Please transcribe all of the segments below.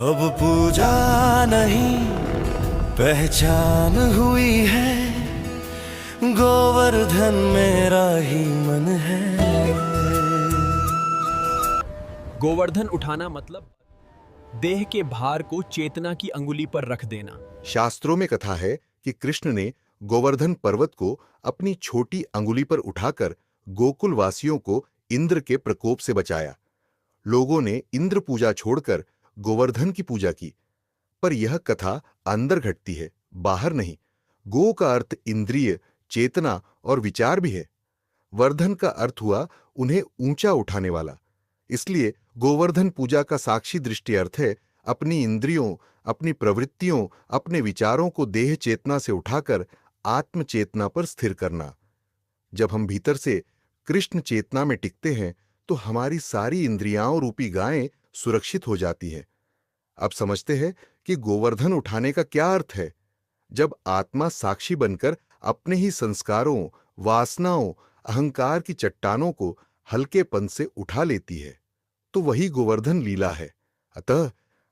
अब पूजा नहीं पहचान हुई है, गोवर्धन मेरा ही मन है। गोवर्धन उठाना मतलब देह के भार को चेतना की अंगुली पर रख देना। शास्त्रों में कथा है कि कृष्ण ने गोवर्धन पर्वत को अपनी छोटी अंगुली पर उठाकर गोकुल वासियों को इंद्र के प्रकोप से बचाया। लोगों ने इंद्र पूजा छोड़कर गोवर्धन की पूजा की। पर यह कथा अंदर घटती है, बाहर नहीं। गो का अर्थ इंद्रिय, चेतना और विचार भी है। वर्धन का अर्थ हुआ उन्हें ऊंचा उठाने वाला। इसलिए गोवर्धन पूजा का साक्षी दृष्टि अर्थ है अपनी इंद्रियों, अपनी प्रवृत्तियों, अपने विचारों को देह चेतना से उठाकर आत्म चेतना पर स्थिर करना। जब हम भीतर से कृष्ण चेतना में टिकते हैं तो हमारी सारी इंद्रियाओं रूपी गायें सुरक्षित हो जाती हैं। अब समझते हैं कि गोवर्धन उठाने का क्या अर्थ है। जब आत्मा साक्षी बनकर अपने ही संस्कारों, वासनाओं, अहंकार की चट्टानों को हल्केपन से उठा लेती है तो वही गोवर्धन लीला है। अतः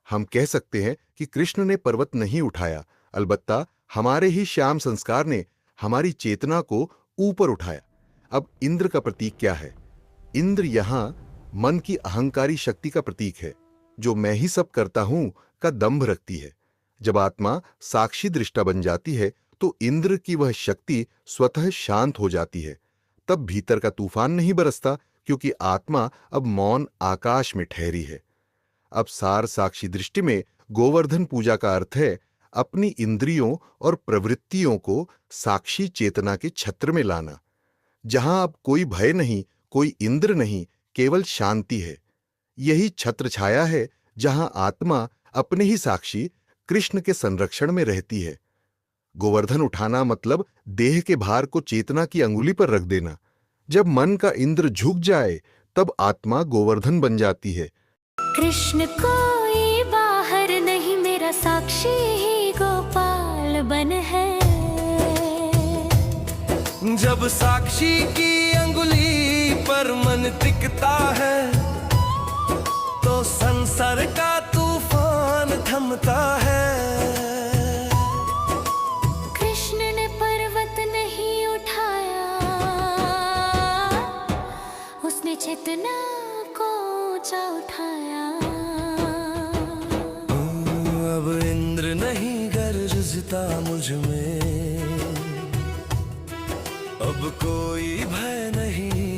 हम कह सकते हैं कि कृष्ण ने पर्वत नहीं उठाया, अलबत्ता हमारे ही श्याम संस्कार ने हमारी चेतना को ऊपर उठाया। अब इंद्र का प्रतीक क्या है? इंद्र यहां मन की अहंकारी शक्ति का प्रतीक है, जो मैं ही सब करता हूं का दंभ रखती है। जब आत्मा साक्षी दृष्टा बन जाती है तो इंद्र की वह शक्ति स्वतः शांत हो जाती है। तब भीतर का तूफान नहीं बरसता, क्योंकि आत्मा अब मौन आकाश में ठहरी है। अब सार साक्षी दृष्टि में गोवर्धन पूजा का अर्थ है अपनी इंद्रियों और प्रवृत्तियों को साक्षी चेतना के छत्र में लाना, जहां अब कोई भय नहीं, कोई इंद्र नहीं, केवल शांति है। यही छत्र छाया है जहां आत्मा अपने ही साक्षी कृष्ण के संरक्षण में रहती है। गोवर्धन उठाना मतलब देह के भार को चेतना की अंगुली पर रख देना। जब मन का इंद्र झुक जाए तब आत्मा गोवर्धन बन जाती है। कृष्ण कोई बाहर नहीं, मेरा साक्षी ही गोपाल बन है। जब साक्षी की अंगुली पर मन टिकता है तो संसार का तूफान थमता है। कृष्ण ने पर्वत नहीं उठाया, उसने चेतना को ऊंचा उठाया। अब इंद्र नहीं गरजता मुझ में, अब कोई भय नहीं